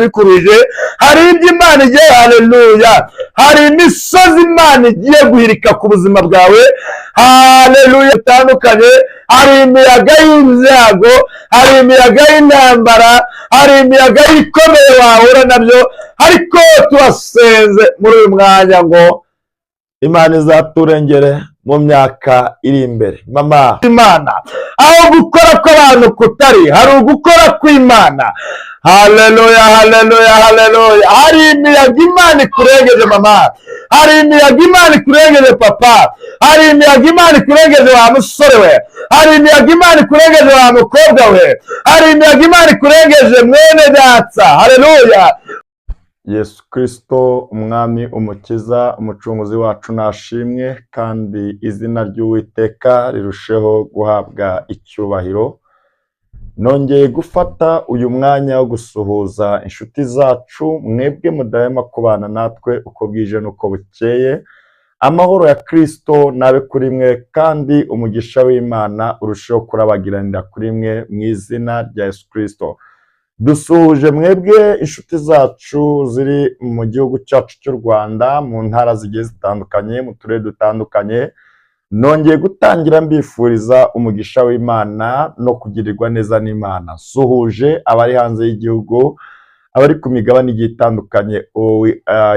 bikuruje, hari ibyo Imana igiye, haleluya, hari imisozi Imana igiye guhirika ku buzima bwawe, haleluya, bitandukanye. Hari imiyaga y'ibyago, hari imiyaga y'intambara, hari imiyaga ikomeye wahura nabyo, ariko turasenze muri uyu mwanya ngo Imana izaturengere mu myaka iri imbere. Mama, Imana aho gukora kw'abantu kutari, hari ugukora kw'Imana. Haleluya, haleluya, haleluya. Hari imiyaga Imana ikurengeje mama, hari imiyaga Imana ikurengeje papa, hari imiyaga Imana ikurengeje wa musore we, hari imiyaga Imana ikurengeje wa mukobwa we, hari imiyaga Imana ikurengeje mwene data. Haleluya. Yesu Kristo umwami umukiza umucunguzi wacu nashimwe, kandi izina ry'Uwiteka rirusheho guhabwa icyubahiro. Nongeye gufata uyu mwanya wo gusuhuza inshuti zacu, mwebwe mudahema kubana natwe uko bwije n'uko bukeye. Amahoro ya Kristo nabe kuri mwe, kandi umugisha w'Imana urusheho kurabagiranira kuri mwe mu izina rya Yesu Kristo. Dusuhuje mwebwe inshuti zacu ziri mu gihugu cyacu cy'u Rwanda, mu ntara zigiye zitandukanye, mu turere dutandukanye. Nongeye gutangira mbifuriza umugisha w'Imana no kugirirwa neza n'Imana. Suhuje abari hanze y'igihugu, abari ku migabane igiye itandukanye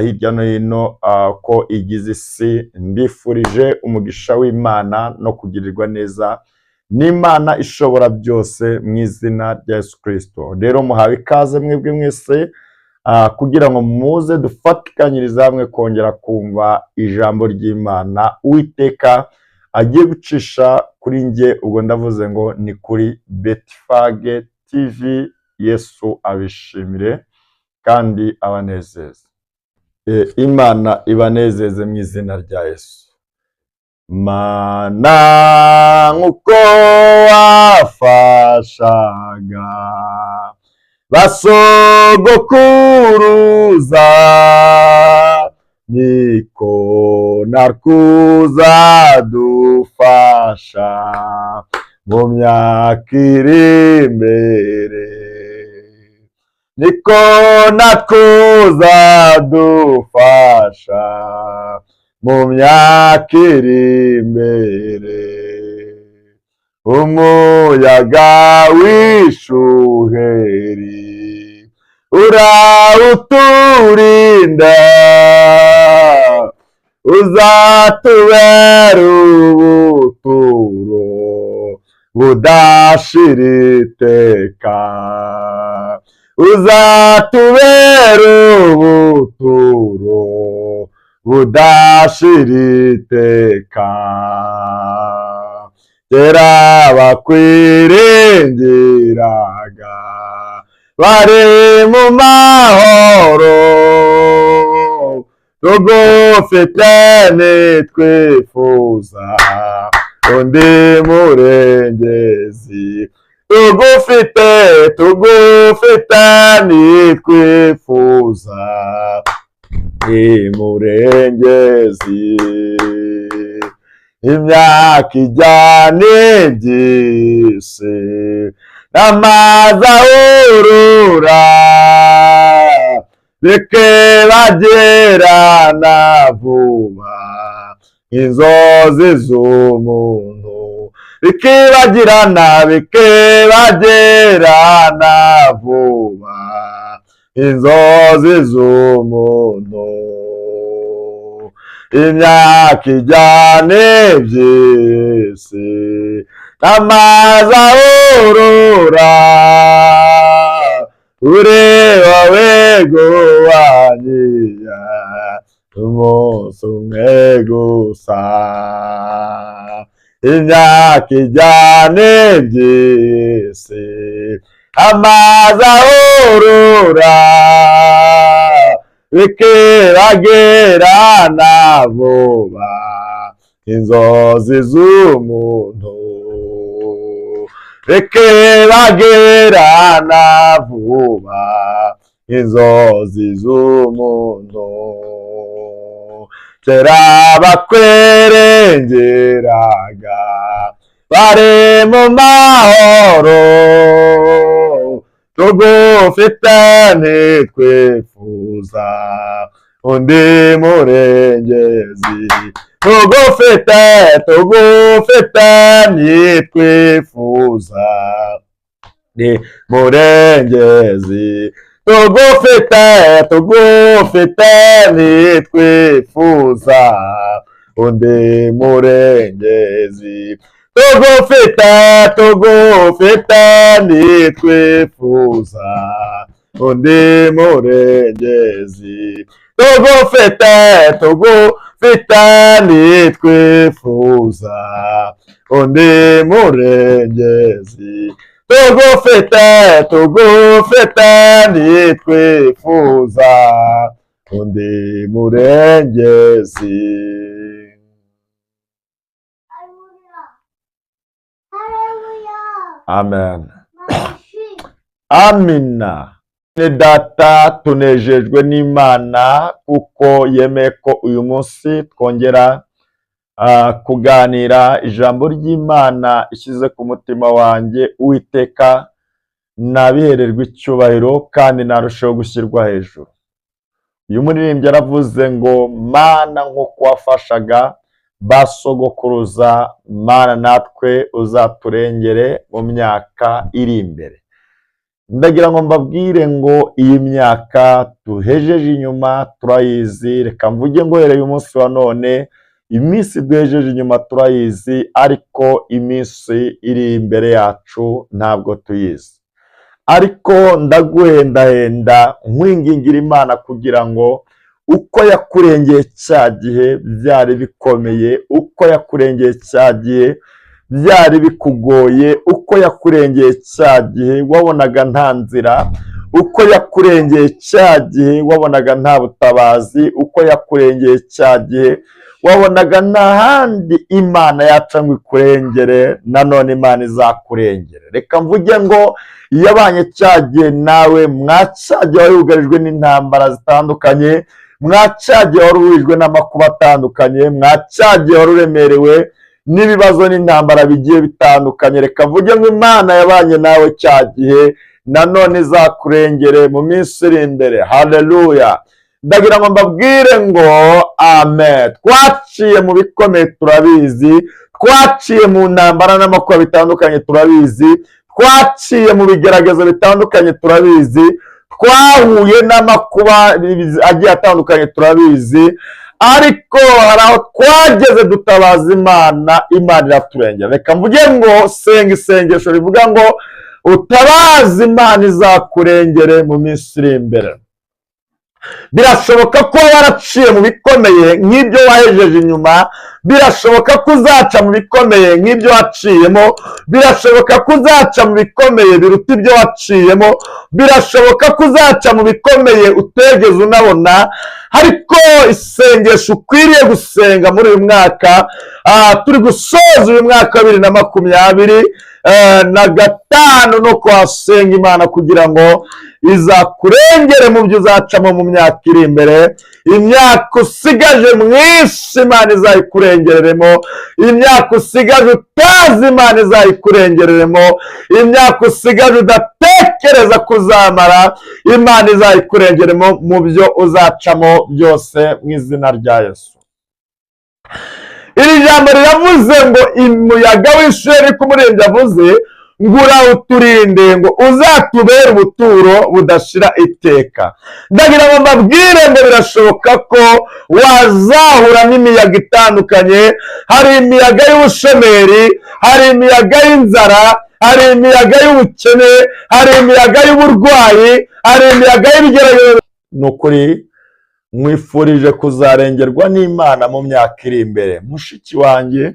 hirya no hino ko igize isi, mbifurije umugisha w'Imana no kugirirwa neza n'Imana ishobora byose mu izina rya Yesu Kristo. Rero muhawe ikaze mwebwe mwese kugira ngo muze dufatikanyirize hamwe kongera kumva ijambo ry'Imana Uwiteka agiye gucisha kuri njye. Ubwo ndavuze ngo ni kuri Betifage TV. Yesu abishimire kandi abanezeze. Imana ibanezeze mu izina rya Yesu. Mana nk'uko wafashaga basogokuruza, niko nakuzadufasha mu myaka iri imbere, niko nakuzadufasha mu myaka iri imbere. Umuyaga w'ishuheri urawuturinda, uzatubera ubuturo budashira iteka, uzatubera ubuturo budashira iteka. Kera bakwiringiraga bari mu mahoro, tugufite nitwifuza undi murengezi, tugufite nitwifuza imurengezi. Imyaka ijyana iby'isi n'amazi ahurura, bikibagirana vuba inzozi z'umuntu, bikibagirana vuba inzozi z'umuntu. Imyaka ijyana iby'isi n'amazi ahurura, ureba weguwanyiya umunsi umwe gusa. Imyaka ijyana iby'isi amazi ahurura, bikibagirana vuba inzozi z'umuntu, bikibagirana vuba inzozi z'umuntu. Kera bakwiringiraga bari mu mahoro, tugufite ntitwifuza undi murengezi, tugufite ntitwifuza undi murengezi, tugufite ntitwifuza undi murengezi, tugufite ntitwifuza undi murengezi, tugufite ntitwifuza undi murengezi, tugufite ntitwifuza undi murengezi. Amen. Amina. Ni data, tunejejwe n'Imana kuko yemeye ko uyu munsi twongera kuganira ijambo ry'Imana ishyize ku mutima wanjye. Uwiteka nabihererwe icyubahiro kandi narushaho gushyirwa hejuru. Uyu muririmbyi yaravuze ngo Mana nk'uko wafashaga basogokuruza, Mana natwe uzaturengere mu myaka iri imbere. Ndagira ngo mbabwire ngo iyi myaka tuhejeje inyuma turayizi. Reka mvuge ngo hereye umunsi wa none, iminsi duhejeje inyuma turayizi, ariko iminsi iri imbere yacu ntabwo tuyizi. Ariko ndaguhendahenda nkwingingira Imana kugira ngo uko yakurengeye cya gihe byari bikomeye, uko yakurengeye cya gihe byari bikugoye, uko yakurengeye cya gihe wabonaga nta nzira, uko yakurengeye cya gihe wabonaga nta butabazi, uko yakurengeye cya gihe wabonaga nta handi Imana yaca ngo ikurengere, nanone Imana izakurengere. Reka mvuge ngo yabanye cya gihe nawe, mwacyagiye wari wugarijwe n'intambara zitandukanye, mwacyagiye wari uwijwe n'amakuba atandukanye, mwacyagiye wari uremerewe n'ibibazo n'intambara bigiye bitandukanye. Reka mvuge ngo Imana yabanye nawe cya gihe, nanone izakurengere mu minsi iri imbere. Haleluya. Ndagira ngo mbabwire ngo amen. Twaciye mu bikomeye turabizi, twaciye mu ntambara n'amakuba bitandukanye turabizi, twaciye mu bigeragezo bitandukanye turabizi, twahuye n'amakuba agiye atandukanye turabizi, ariko hari aho twageze dutabaza Imana, Imana iraturengera. Reka mvuge ngo senga isengesho rivuga ngo utabaza Imana izakurengere mu minsi iri imbere. Birashoboka ko waraciye mu bikomeye nk'ibyo wahejeje inyuma, birashoboka ko uzaca mu bikomeye nk'ibyo waciyemo, birashoboka ko uzaca mu bikomeye biruta ibyo waciyemo, birashoboka ko uzaca mu bikomeye utegeze unabona. Ariko isengesho ukwiriye gusenga muri uyu mwaka, turi gusoza uyu mwaka 2025, no kwasenga Imana kugira ngo izakurengere mu byo uzacamo mu myaka iri imbere. Imyaka usigaje mu isi Imana izayikurengereremo, imyaka usigaje utazi Imana izayikurengereremo, imyaka usigaje udatekereza kuzamara Imana izayikurengeremo mu byo uzacamo byose mu izina rya Yesu. Iri jambo riravuze ngo umuyaga w'Ishuheri ku muririmbyi avuze ngo urawuturinde, ngo uzatubere ubuturo budashira iteka. Ndagira ngo mbabwire ngo birashoboka ko wazahura n'imiyaga itandukanye. Hari imiyaga y'ubushomeri, hari imiyaga y'inzara, hari imiyaga y'ubukene, hari imiyaga y'uburwayi, hari imiyaga y'ibigeragezo. Ni ukuri mwifurije kuzarengerwa n'Imana mu myaka iri imbere. Mushiki wanjye,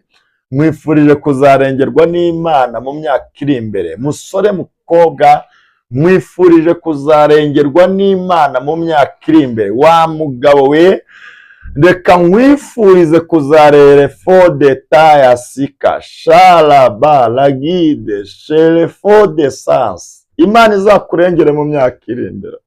mwifurije kuzarengerwa n'Imana mu myaka iri imbere. Musore, mukobwa, mwifurije kuzarengerwa n'Imana mu myaka iri imbere. Wa mugabo we, reka mwifurize kuzarere fode taya sika sharaba lagide shere fode sans. Imana izakurengere mu myaka iri imbere.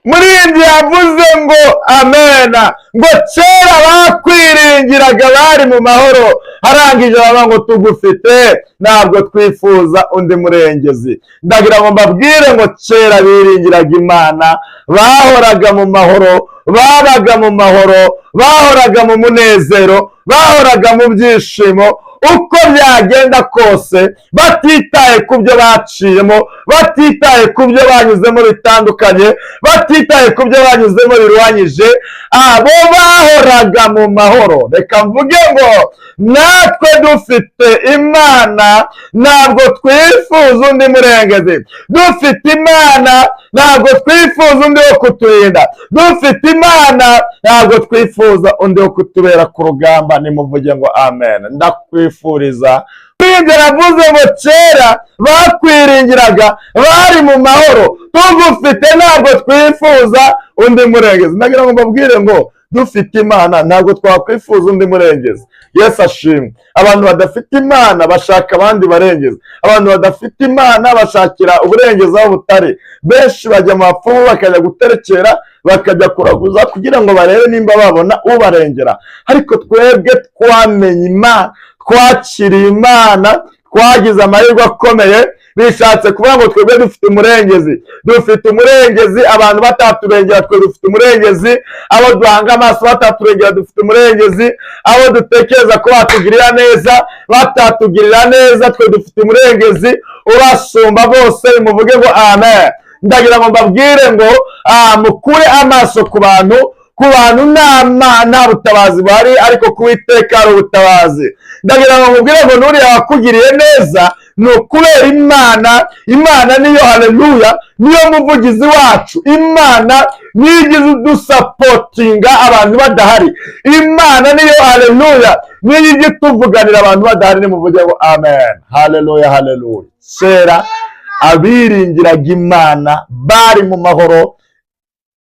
Muririmbyi yavuze ngo amena, ngo kera bakwiringiraga bari mu mahoro, arangije baba ngo tugufite ntabwo twifuza undi murengezi. Ndagira ngo mbabwire ngo kera biringiraga Imana, bahoraga mu mahoro, babaga mu mahoro, bahoraga mu munezero, bahoraga mu byishimo, uko byagenda kose, batitaye ku byo baciyemo, batitaye ku byo banyuzemo bitandukanye, batitaye ku byo banyuzemo biruhanyije, abo bahoraga mu mahoro. Reka mvuge ngo natwe dufite Imana ntabwo twifuza undi murengezi, dufite Imana ntabwo twifuza undi wo kuturinda, dufite Imana ntabwo twifuza undi wo kutubera ku rugamba. Nimuvuge ngo amen. Ndakwifuriza ibyo navuze ngo kera bakwiringiraga bari mu mahoro, tugufite ntabwo twifuza undi murengezi. Ndagira ngo mbabwire ngo dufite Imana ntabwo twakwifuza undi murengezi. Yesu ashimwe. Abantu badafite Imana bashaka abandi barengezi, abantu badafite Imana bashakira uburengezi aho butari. Benshi bajya mu bapfumu bakajya guterekera, bakajya kuraguza kugira ngo barebe nimba babona ubarengera. Ariko twebwe twamenye Imana, twakiriye Imana, twagize amahirwe akomeye. Bishatse kuvuga ngo twebwe dufite umurengezi, dufite umurengezi. Abantu bataturengera twe dufite umurengezi, abo duhanga amaso bataturengera dufite umurengezi, abo dutekereza ko batugirira neza batatugirira neza twe dufite umurengezi urasumba bose. Muvuge ngo amen. Ndagira ngo mbabwire ngo mukure amaso ku bantu, nta butabazi buhari, ariko ku Uwiteka hari ubutabazi. Ndagira ngo mubwire ngo nuriya wakugiriye neza ni ukubera Imana. Imana niyo, haleluya, niyo muvugizi wacu. Imana niyo igize udusapotinga abantu badahari. Imana niyo, haleluya, niyo ijya ituvuganira abantu badahari. Nimuvuge ngo amen. Haleluya, haleluya. Kera abiringiraga Imana bari mu mahoro,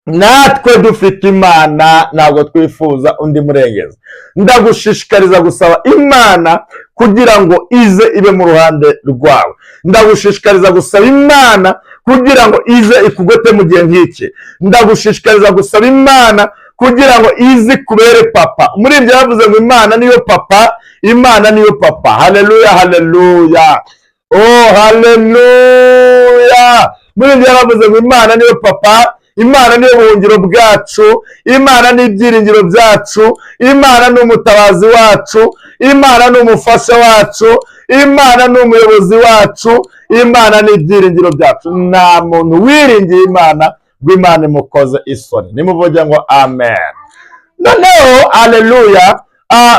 natwe dufite Imana ntabwo twifuza undi murengezi. Ndagushishikariza gusaba Imana kugira ngo ize ibe mu ruhande rwawe. Ndagushishikariza gusaba Imana kugira ngo ize ikugote mu gihe nk'iki. Ndagushishikariza gusaba Imana kugira ngo ize ikubere papa. Umuririmbyi yavuze ngo Imana niyo papa, Imana niyo papa. Haleluya, haleluya. Oh, haleluya. Umuririmbyi yavuze ngo Imana niyo papa, Imana niyo buhungiro bwacu, Imana ni ibyiringiro byacu, Imana ni umutabazi wacu, Imana ni umufasha wacu, Imana ni umuyobozi wacu, Imana ni ibyiringiro byacu. Nta muntu wiringiye Imana ngo Imana imukoze isoni. Nimuvuge ngo amen. Noneho haleluya,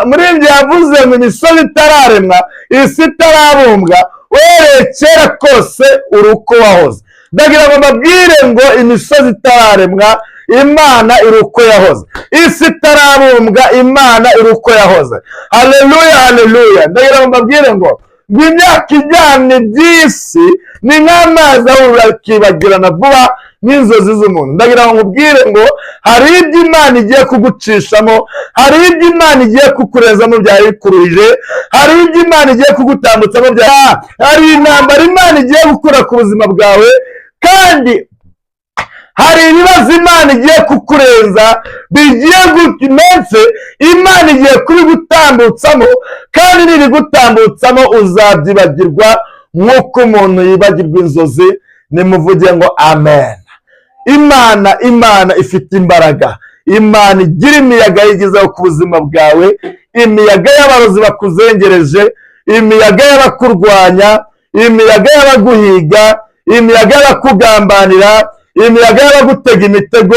muririmbyi yavuze ngo imisozi itararemwa, isi itarabumbwa, uhereye kera kose uri uko wahoze. Ndagira ngo mbabwire ngo imisozi itararemwa, Imana iri uko yahoze. Isi itarabumbwa, Imana iri uko yahoze. Haleluya, haleluya. Ndagira ngo mbabwire ngo imyaka ijyanye by'isi ni nk'amazi ahura akibagirana vuba n'inzozi z'umuntu. Ndagira ngo nkubwire ngo hari ibyo Imana igiye kugucishamo, hari ibyo Imana igiye kukurezamo byari bikuruhije, hari ibyo Imana igiye kugutambutsamo hari intambara Imana igiye gukura ku buzima bwawe, kandi hari ibibazo Imana igiye kukurenza bigiye gutinetse, Imana igiye kubigutambutsamo, kandi nibigutambutsamo uzabyibagirwa nk'uko umuntu yibagirwa inzozi. Nimuvuge ngo amen. Imana ifite imbaraga. Imana igira imiyaga yigizaho ku buzima bwawe, imiyaga y'abarozi bakuzengereje, imiyaga y'abakurwanya, imiyaga y'abaguhiga, imiyaga y'abakugambanira, imiyaga y'abagutega imitego,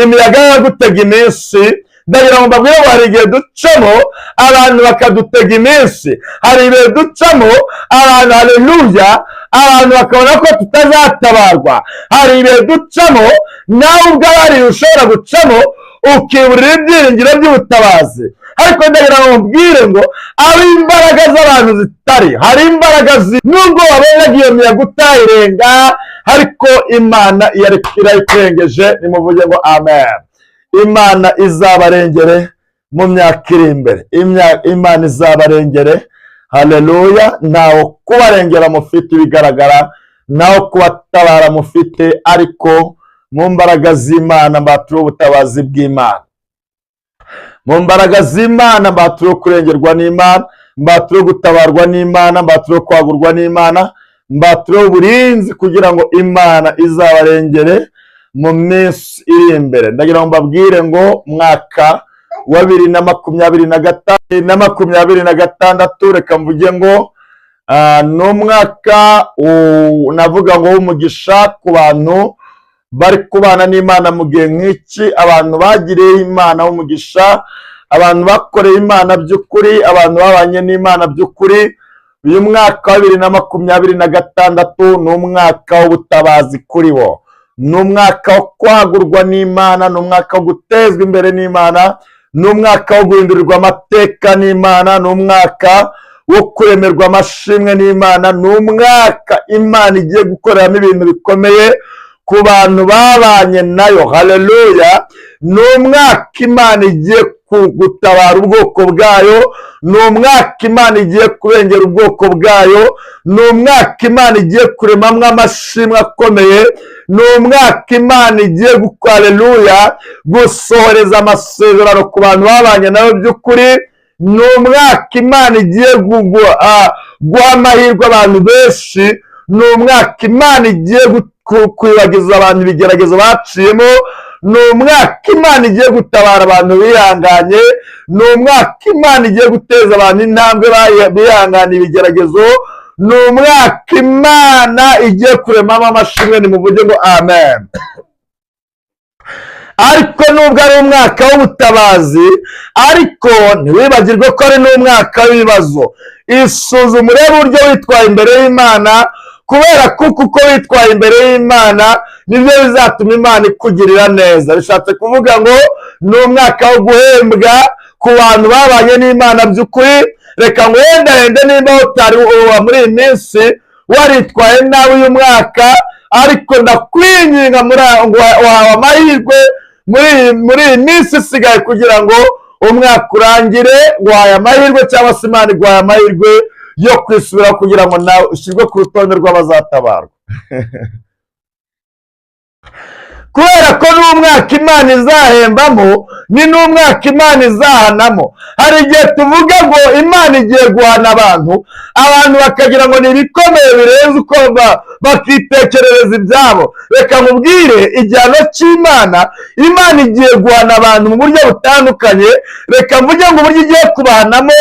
imiyaga y'abagutega iminsi. Ndagira ngo mbabwire ngo hari igihe ducamo abantu bakadutega iminsi, hari ibihe ducamo abantu, haleluya, abantu bakabona ko tutazatabarwa. Hari ibihe ducamo nawe ubwabari ushobora gucamo ukiburira ibyiringiro by'ubutabazi. Ariko ndagira ngo mbwire ngo aho imbaraga z'abantu zitari, hari imbaraga nubwo wabonaga iyo miyaga utayirenga, ariko Imana irayikurengeje. Nimuvuge ngo amen. Imana izabarengere mu myaka iri imbere. Imana izabarengere. Haleluya. Ntawo kubarengera mufite ibigaragara, naho kubatabara mufite, ariko mu mbaraga z'Imana mbatura ubutabazi bw'Imana, mu mbaraga z'Imana mbatura kurengerwa n'Imana, mbatura gutabarwa n'Imana, mbatura kwagurwa n'Imana, mbatura uburinzi kugira ngo Imana izabarengere mu minsi iri imbere. Ndagira ngo mbabwire ngo mwaka wa 2025 reka mvuge ngo ni umwaka navuga ngo w'umugisha ku bantu bari kubana n'Imana mu gihe nk'iki, abantu bagiriye Imana umugisha, abantu bakoreye Imana by'ukuri, abantu babanye n'Imana by'ukuri. Uyu mwaka wa 2026 ni umwaka w'ubutabazi kuri bo, ni umwaka wo kwagurwa n'Imana, ni umwaka wo gutezwa imbere n'Imana, ni umwaka wo guhindurirwa amateka n'Imana, ni umwaka wo kuremerwa amashimwe n'Imana, ni umwaka Imana igiye gukoreramo ibintu bikomeye ku bantu babanye nayo. Haleluya! Ni umwaka Imana igiye gutabara ubwoko bwayo, ni umwaka Imana igiye kurengera ubwoko bwayo, ni umwaka Imana igiye kuremamwo amashimwe akomeye, ni umwaka Imana igiye haleluya gusohoreza amasezerano ku bantu babanye nayo by'ukuri, ni umwaka Imana igiye guha amahirwe abantu benshi, ni umwaka Imana igiye kwibagiza abantu ibigeragezo baciyemo, ni umwaka Imana igiye gutabara abantu bihanganye, ni umwaka Imana igiye guteza abantu intambwe bihangana ibigeragezo, ni umwaka Imana igiye kuremamo amashimwe. Nimuvuge ngo amen. Ariko nubwo ari umwaka w'ubutabazi, ariko ntiwibagirwe ko ari n'umwaka w'ibibazo. Isuzume urebe uburyo witwaye imbere y'Imana, kubera kuko uko witwaye imbere y'Imana nibyo bizatuma Imana ikugirira neza. Bishatse kuvuga ngo ni umwaka wo guhembwa ku bantu babanye n'Imana by'ukuri. Reka ngo wenda nimba utari muri iyi minsi waritwaye nabi uyu mwaka, ariko ndakwinginga ngo wahawe amahirwe muri iyi minsi isigaye kugira ngo umwaka urangire, wahaye amahirwe cyangwa se Imana iguhaye amahirwe yo kwisubira kugira ngo nawe ushyirwe ku rutonde rw'abazatabarwa. Kubera ko n'umwaka Imana izahembamo, ni n'umwaka Imana izahanamo. Hari igihe tuvuga ngo Imana igiye guhana abantu bakagira ngo ni ibikomeye birenze uko bakitekerereza ibyabo. Reka nkubwire igihano cy'Imana, Imana igiye guhana abantu mu buryo butandukanye. Reka mvuge ngo uburyo igiye kubahanamo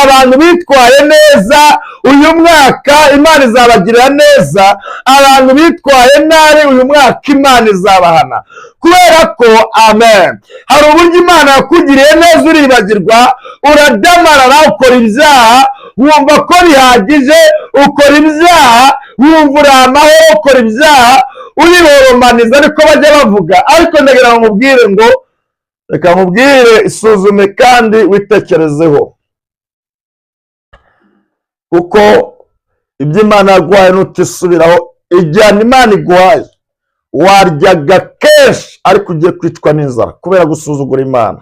abantu bitwaye neza uyu mwaka, Imana izabagirira neza. Abantu bitwaye nabi uyu mwaka, Imana izabahana. Kubera ko amen, hari uburyo Imana yakugiriye neza uribagirwa, uradamarara, ukora ibyaha wumva ko bihagije, ukora ibyaha wumva uri amahoro, ukora ibyaha urihoromaniza, ariko bajya bavuga. Ariko ndagira ngo mubwire ngo, reka mubwire, isuzume kandi witekerezeho, kuko ibyo Imana yaguhaye nutisubiraho, igihano Imana iguhaye waryaga kenshi, ariko ugiye kwicwa n'inzara kubera gusuzugura Imana.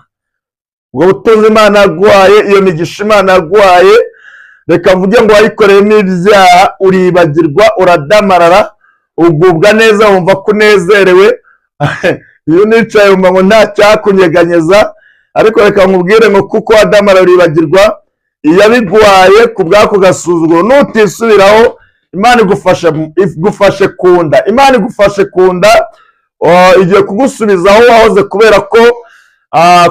Ubwo butunzi Imana yaguhaye, iyo migisha Imana yaguhaye, reka mvuge ngo wayikoreyemo ibyaha, uribagirwa, uradamarara, ugubwa neza, wumva ko unezerewe. Iyo unicaye wumva ngo nta cyakunyeganyeza. Ariko reka nkubwire ngo kuko wadamarara uribagirwa, iyo abiguhaye ku bwako gasuzuguro, nutisubiraho, Imana igufashe kunda. Imana igufashe kunda, igiye kugusubiza aho wahoze, kubera ko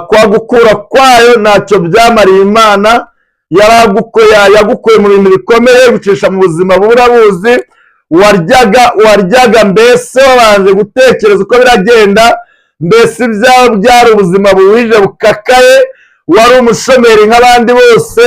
kwagukura kwayo ntacyo byamariye Imana. Yagukuye mu bintu bikomeye, gucisha mu buzima burabuzi. Waryaga mbese wabanje gutekereza uko biragenda, mbese ibyawe byari ubuzima buwije bukakaye, wari umushomeri nk'abandi bose,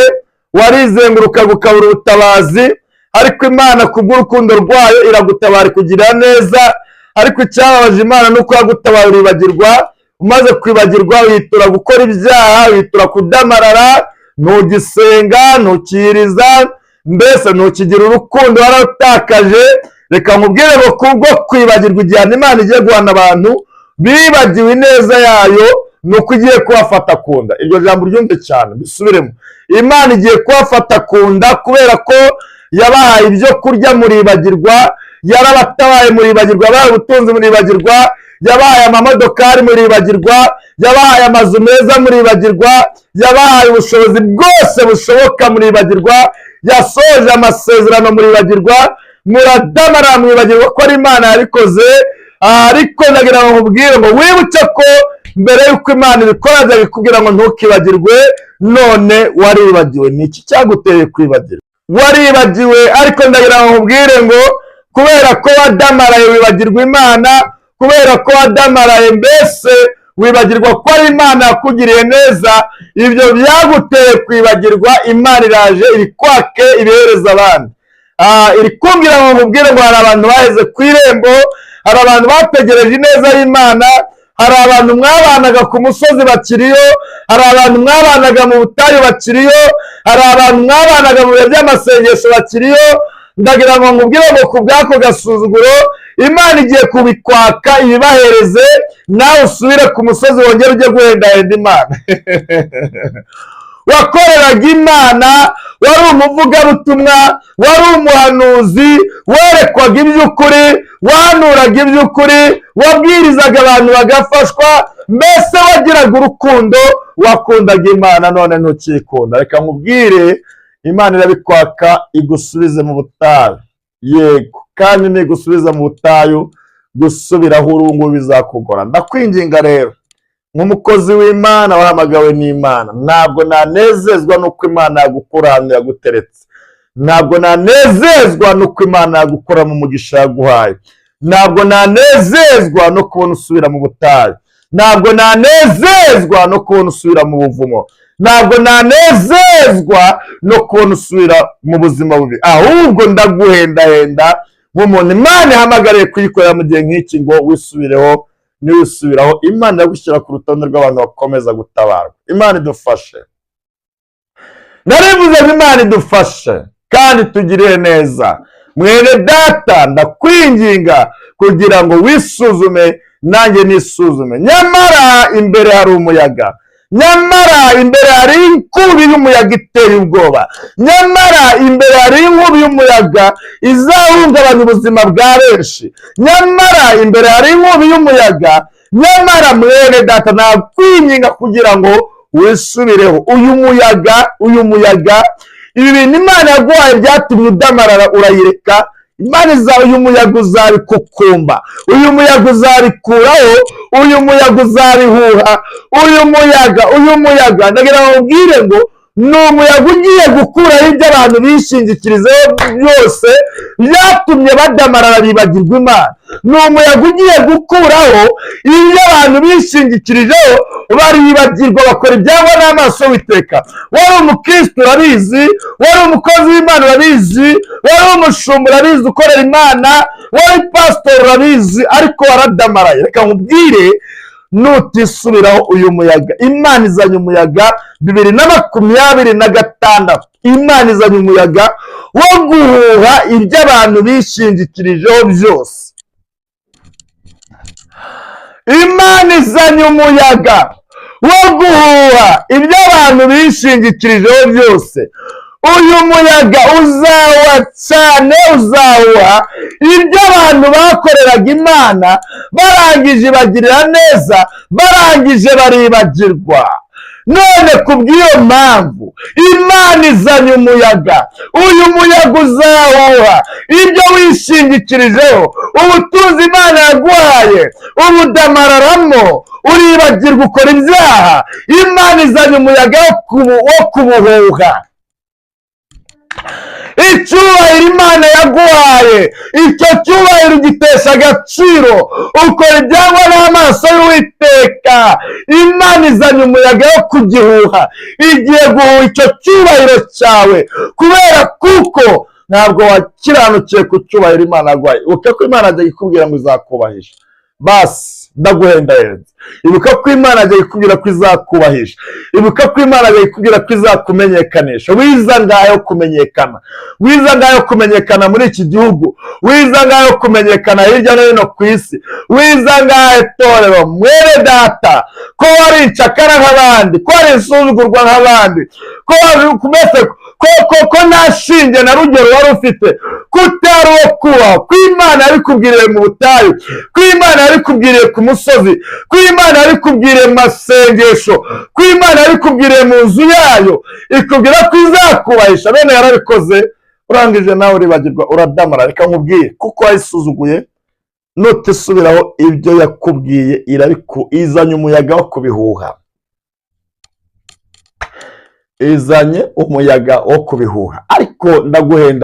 warizenguruka gukabura ubutabazi. Ariko Imana kubw'urukundo rwayo iragutabara ikugirira neza. Ariko icyababaje Imana nuko yagutabara uribagirwa. Umaze kwibagirwa witura gukora ibyaha, witura kudamarara, ntugisenga, ntukiriza, mbese ntukigira urukundo, wararutakaje. Reka nkubwire ngo kubwo kwibagirwa igihano Imana igiye guhana abantu bibagiwe ineza yayo, nuko igiye kubafata ku nda. Iryo jambo ryumve cyane, bisubiremo. Imana igiye kubafata ku nda kubera ko yabahaye ibyo kurya muribagirwa, yarabatabaye muribagirwa, yabahaye ubutunzi muribagirwa, yabahaye amamodokari muribagirwa, yabahaye amazu meza muribagirwa, yabahaye ubushobozi bwose bushoboka muribagirwa, yasoje amasezerano muribagirwa, muradamara mwibagirwa ko ari Imana yabikoze. Ariko ndagira ngo nkubwire ngo wibuke ko mbere y'uko Imana ibikora ajya bikubwira ngo ntukibagirwe, none waribagiwe. Ni iki cyaguteye kwibagirwa? Waribagiwe, ariko ndagira ngo nkubwire ngo kubera ko wadamaraye wibagirwa Imana, kubera ko wadamaraye mbese wibagirwa ko ari Imana yakugiriye neza, ibyo byaguteye kwibagirwa, Imana iraje ibikwake ibihereza abandi. Iri kumbwira ngo nkubwire ngo hari abantu baheze ku irembo, hari abantu bategereje ineza y'Imana, hari abantu mwabanaga ku musozi bakiriyo, hari abantu mwabanaga mu butayu bakiriyo, hari abantu mwabanaga mu bihe by'amasengesho bakiriyo. Ndagira ngo nkubwire ngo ku bwako gasuzuguro Imana igiye kubikwaka ibibahereze, nawe usubire ku musozi wongere ujye guhendahenda Imana. Wakoreraga Imana, wari umuvugabutumwa, wari umuhanuzi, werekwaga iby'ukuri, wanuraga iby'ukuri, wabwirizaga abantu bagafashwa, mbese wagiraga urukundo, wakundaga Imana, none ntukikunda. Reka nkubwire, Imana irabikwaka igusubize mu butayu. Yego, kandi nigusubiza mu butayu, gusubiraho urungu bizakugora. Ndakwinginga rero, nk'umukozi w'Imana wahamagawe n'Imana, ntabwo nanezezwa nuko Imana yagukura ahantu yaguteretse, ntabwo nanezezwa nuko Imana yagukura mu mugisha yaguhaye, ntabwo nanezezwa no kubona usubira mu butayu, ntabwo nanezezwa no kubona usubira mu buvumo, ntabwo nanezezwa no kubona usubira mu buzima bubi, ahubwo ndaguhendahenda nk'umuntu Imana ihamagariye kuyikorera mu gihe nk'iki ngo wisubireho. Niwisubiraho, Imana yagushyira ku rutonde rw'abantu bakomeza gutabarwa. Imana idufashe. Narivuze ngo Imana idufashe kandi tugirire neza. Mwene data, ndakwinginga kugira ngo wisuzume, nanjye nisuzume. Nyamara imbere hari umuyaga, nyamara imbere hari inkubi y'umuyaga iteye ubwoba, nyamara imbere hari inkubi y'umuyaga izahungabanya ubuzima bwa benshi, nyamara imbere hari inkubi y'umuyaga. Nyamara mwene data, nakwinginga kugira ngo wisubireho. Uyu muyaga ibi bintu Imana yaguhaye byatumye udamarara urayireka. Imana uyu muyaga uzabikukumba, uyu muyaga uzabikuraho, uyu muyaga uzabihuha, uyu muyaga ndagira ngo mbwire ngo ni umuyaga ugiye gukuraho ibyo abantu bishingikirizeho byose byatumye badamarara bibagirwa Imana. Ni umuyaga ugiye gukuraho ibyo abantu bishingikirijeho baribagirwa, bakora ibyangwa n'amaso y'Uwiteka. Wari umukristo urabizi, wari umukozi w'Imana urabizi, wari umushumba urabizi ukorera Imana, wari pastor urabizi, ariko waradamaraye. Reka nkubwire, nutisubiraho uyu muyaga. Imana izanye umuyaga 2026. Imana izanye umuyaga wo guhuha ibyo abantu bishingikirijeho byose. Imana izanye umuyaga wo guhuha ibyo abantu bishingikirijeho byose. Uyu muyaga uzahuha cyane, uzahuha ibyo abantu bakoreraga Imana, barangije bagirira neza, barangije baribagirwa. None kubw'iyo mpamvu Imana izanye umuyaga. Uyu muyaga uzahuha ibyo wishingikirijeho, ubutunzi Imana yaguhaye ubudamararamo, uribagirwa, ukora ibyaha. Imana izanye umuyaga wo kubuhuha. Icyubahiro Imana yaguhaye, icyo cyubahiro ugitesha agaciro, ukora ibyangwa n'amaso y'Uwiteka. Imana izanye umuyaga wo kugihuha, igiye guhuha icyo cyubahiro cyawe, kubera kuko ntabwo wakiranukiye ku cyubahiro Imana yaguhaye. Uke ko Imana ajya ikubwira ngo izakubahisha. Basi ndaguhendahenze, ibuka ko Imana ajya ikubwira ko izakubahisha, ibuka ko Imana ajya ikubwira ko izakumenyekanisha. Wiza ngayo kumenyekana, wiza ngayo kumenyekana muri iki gihugu, wiza ngayo kumenyekana hirya no hino ku isi, wiza ngayo torero. Mwene data, ko wari incakara nk'abandi, ko wari insuzugurwa nk'abandi, ko ko nta shinge na rugero wari ufite, ko utari uwo kubaho, ko Imana yabikubwiriye mu butayu, ko Imana yabikubwiriye ku musozi, ko Imana yabikubwiriye mu masengesho, ko Imana yabikubwiriye mu nzu yayo, ikubwira ko izakubahisha. Bene yarabikoze, urangije nawe uribagirwa, uradamara. Reka nkubwiye, kuko wayisuzuguye, nutisubiraho ibyo yakubwiye, izanye umuyaga wo kubihuha, izanye umuyaga wo kubihuha. Ariko ndaguhenda